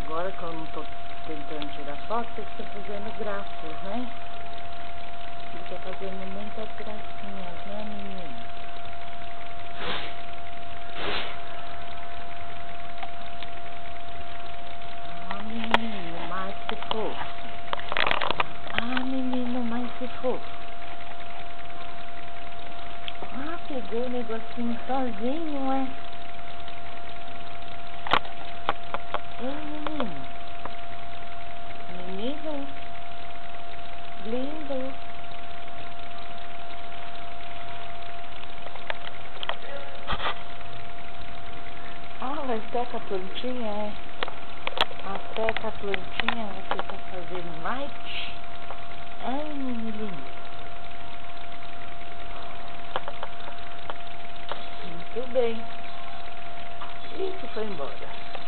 Agora que eu não tô tentando tirar foto, você está fazendo graças, né? Você tá fazendo muitas gracinhas, né, menino? Ah, menino, mais que fofo. Ah, menino, mais que fofo. Ah, pegou o negocinho sozinho, é? Ei, menino. Menino. Lindo. Ah, vai até com a plantinha, é? Até com a plantinha você tá fazendo light? Ai, menino. Muito bem. Isso foi embora.